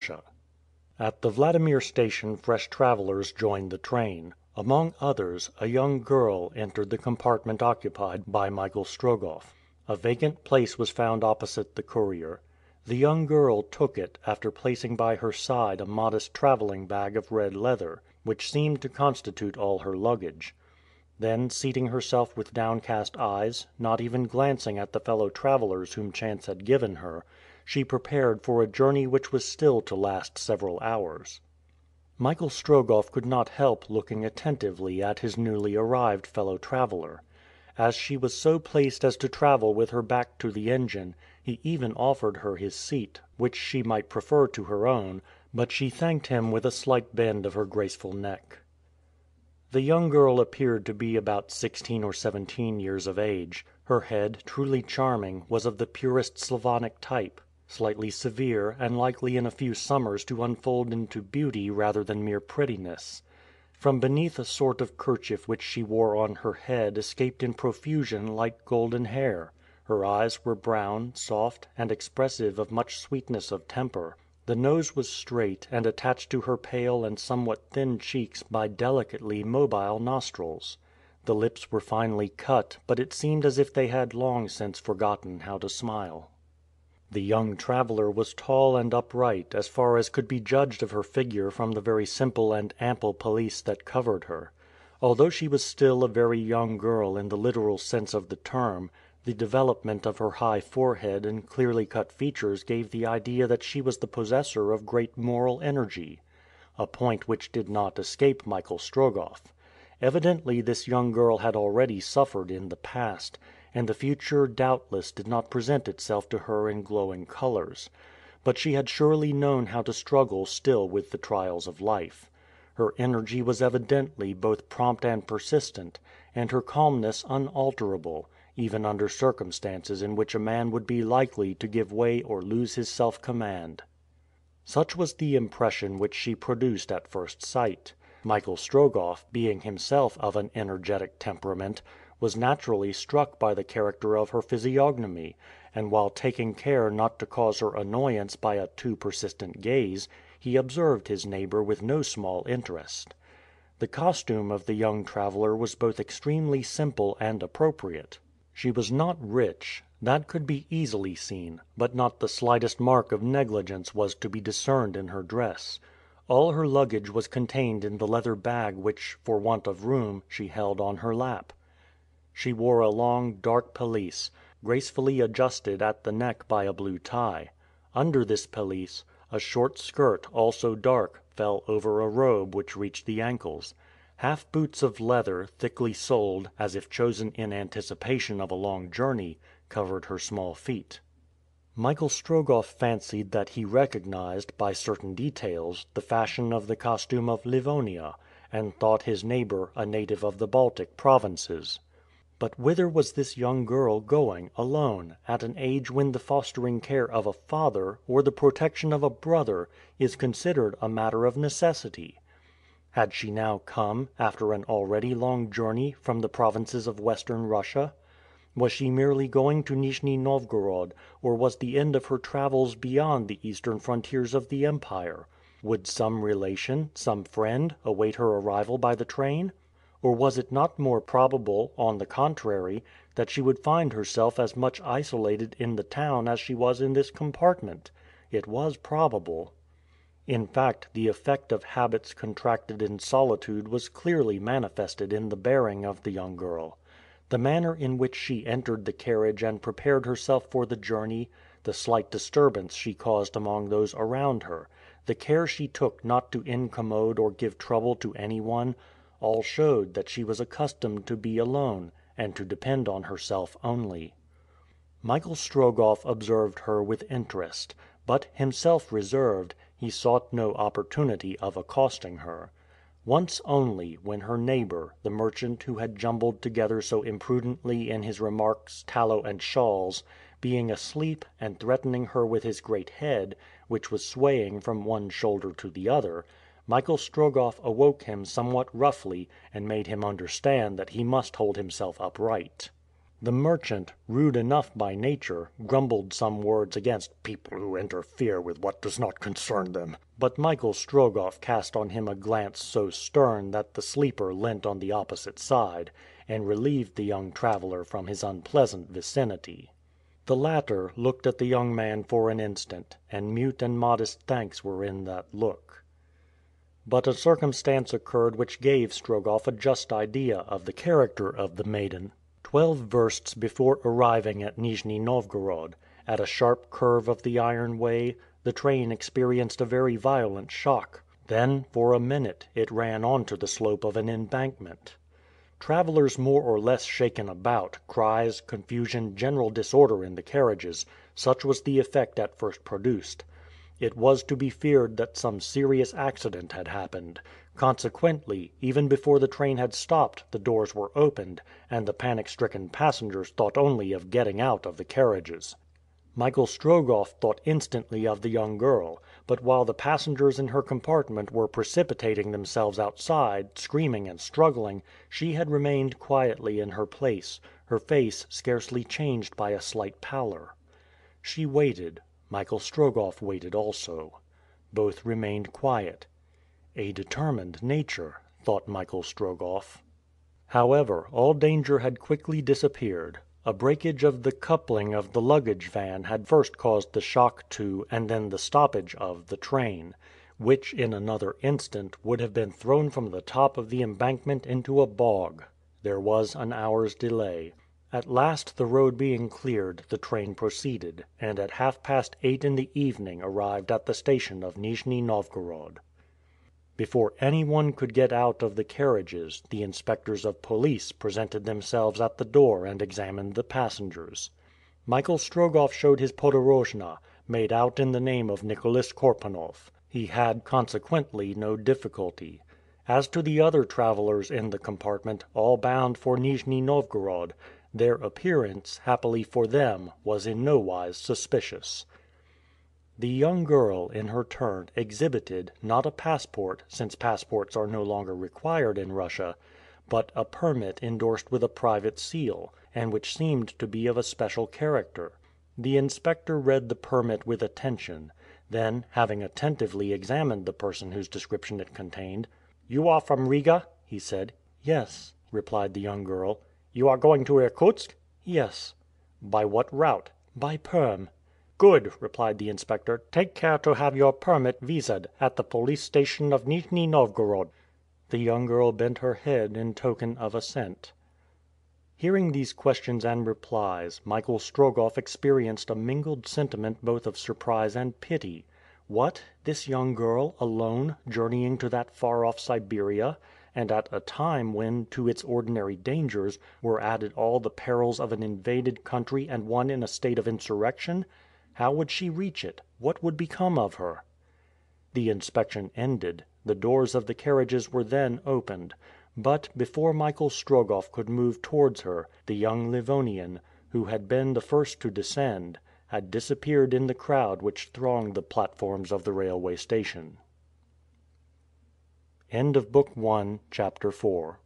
Russia. At the Vladimir station fresh travelers joined the train. Among others, a young girl entered the compartment occupied by Michael Strogoff. A vacant place was found opposite the courier. The young girl took it after placing by her side a modest traveling bag of red leather, which seemed to constitute all her luggage. Then, seating herself with downcast eyes, not even glancing at the fellow travelers whom chance had given her, she prepared for a journey which was still to last several hours. Michael Strogoff could not help looking attentively at his newly arrived fellow traveler. As she was so placed as to travel with her back to the engine, he even offered her his seat, which she might prefer to her own, but she thanked him with a slight bend of her graceful neck. The young girl appeared to be about 16 or 17 years of age. Her head, truly charming, was of the purest Slavonic type, slightly severe, and likely in a few summers to unfold into beauty rather than mere prettiness. From beneath a sort of kerchief which she wore on her head escaped in profusion light golden hair. Her eyes were brown, soft, and expressive of much sweetness of temper. The nose was straight, and attached to her pale and somewhat thin cheeks by delicately mobile nostrils. The lips were finely cut, but it seemed as if they had long since forgotten how to smile. The young traveler was tall and upright, as far as could be judged of her figure from the very simple and ample pelisse that covered her. Although she was still a very young girl in the literal sense of the term, the development of her high forehead and clearly cut features gave the idea that she was the possessor of great moral energy, a point which did not escape Michael Strogoff. Evidently this young girl had already suffered in the past, and the future doubtless did not present itself to her in glowing colors. But she had surely known how to struggle still with the trials of life. Her energy was evidently both prompt and persistent, and her calmness unalterable, even under circumstances in which a man would be likely to give way or lose his self-command. Such was the impression which she produced at first sight. Michael Strogoff, being himself of an energetic temperament, was naturally struck by the character of her physiognomy, and while taking care not to cause her annoyance by a too persistent gaze, he observed his neighbor with no small interest. The costume of the young traveler was both extremely simple and appropriate. She was not rich, that could be easily seen, but not the slightest mark of negligence was to be discerned in her dress. All her luggage was contained in the leather bag which, for want of room, she held on her lap. She wore a long, dark pelisse, gracefully adjusted at the neck by a blue tie. Under this pelisse, a short skirt, also dark, fell over a robe which reached the ankles. Half boots of leather, thickly soled, as if chosen in anticipation of a long journey, covered her small feet. Michael Strogoff fancied that he recognized, by certain details, the fashion of the costume of Livonia, and thought his neighbor a native of the Baltic provinces. But whither was this young girl going, alone, at an age when the fostering care of a father, or the protection of a brother, is considered a matter of necessity? Had she now come, after an already long journey, from the provinces of Western Russia? Was she merely going to Nijni-novgorod, or was the end of her travels beyond the eastern frontiers of the empire? Would some relation, some friend, await her arrival by the train? Or was it not more probable, on the contrary, that she would find herself as much isolated in the town as she was in this compartment? It was probable. In fact, the effect of habits contracted in solitude was clearly manifested in the bearing of the young girl. The manner in which she entered the carriage and prepared herself for the journey, the slight disturbance she caused among those around her, the care she took not to incommode or give trouble to anyone, all showed that she was accustomed to be alone, and to depend on herself only. Michael Strogoff observed her with interest, but, himself reserved, he sought no opportunity of accosting her. Once only, when her neighbor, the merchant who had jumbled together so imprudently in his remarks tallow and shawls, being asleep and threatening her with his great head, which was swaying from one shoulder to the other, Michael Strogoff awoke him somewhat roughly and made him understand that he must hold himself upright. The merchant, rude enough by nature, grumbled some words against "people who interfere with what does not concern them," but Michael Strogoff cast on him a glance so stern that the sleeper leant on the opposite side, and relieved the young traveler from his unpleasant vicinity. The latter looked at the young man for an instant, and mute and modest thanks were in that look. But a circumstance occurred which gave Strogoff a just idea of the character of the maiden. 12 versts before arriving at Nijni-Novgorod, at a sharp curve of the iron way, the train experienced a very violent shock. Then, for a minute, it ran onto the slope of an embankment. Travelers more or less shaken about, cries, confusion, general disorder in the carriages, such was the effect at first produced. It was to be feared that some serious accident had happened. Consequently, even before the train had stopped, the doors were opened, and the panic-stricken passengers thought only of getting out of the carriages. Michael Strogoff thought instantly of the young girl, but while the passengers in her compartment were precipitating themselves outside, screaming and struggling, she had remained quietly in her place, her face scarcely changed by a slight pallor. She waited. Michael Strogoff waited also. Both remained quiet. A determined nature, thought Michael Strogoff. However, all danger had quickly disappeared. A breakage of the coupling of the luggage van had first caused the shock to, and then the stoppage of, the train, which in another instant would have been thrown from the top of the embankment into a bog. There was an hour's delay. At last, the road being cleared, the train proceeded, and at 8:30 in the evening arrived at the station of Nijni-Novgorod. Before anyone could get out of the carriages, the inspectors of police presented themselves at the door and examined the passengers. Michael Strogoff showed his podorojna, made out in the name of Nicholas Korpanoff. He had, consequently, no difficulty. As to the other travelers in the compartment, all bound for Nijni-Novgorod, their appearance, happily for them, was in no wise suspicious. The young girl, in her turn, exhibited, not a passport, since passports are no longer required in Russia, but a permit endorsed with a private seal, and which seemed to be of a special character. The inspector read the permit with attention. Then, having attentively examined the person whose description it contained, "You are from Riga?" he said. "Yes," replied the young girl. "You are going to Irkutsk?" "Yes." "By what route?" "By Perm." "Good," replied the inspector. "Take care to have your permit viséd at the police station of Nijni-Novgorod." The young girl bent her head in token of assent. Hearing these questions and replies, Michael Strogoff experienced a mingled sentiment both of surprise and pity. What! This young girl, alone, journeying to that far-off Siberia, and at a time when, to its ordinary dangers, were added all the perils of an invaded country and one in a state of insurrection? How would she reach it? What would become of her? The inspection ended. The doors of the carriages were then opened. But, before Michael Strogoff could move towards her, the young Livonian, who had been the first to descend, had disappeared in the crowd which thronged the platforms of the railway station. End of Book 1, Chapter 4.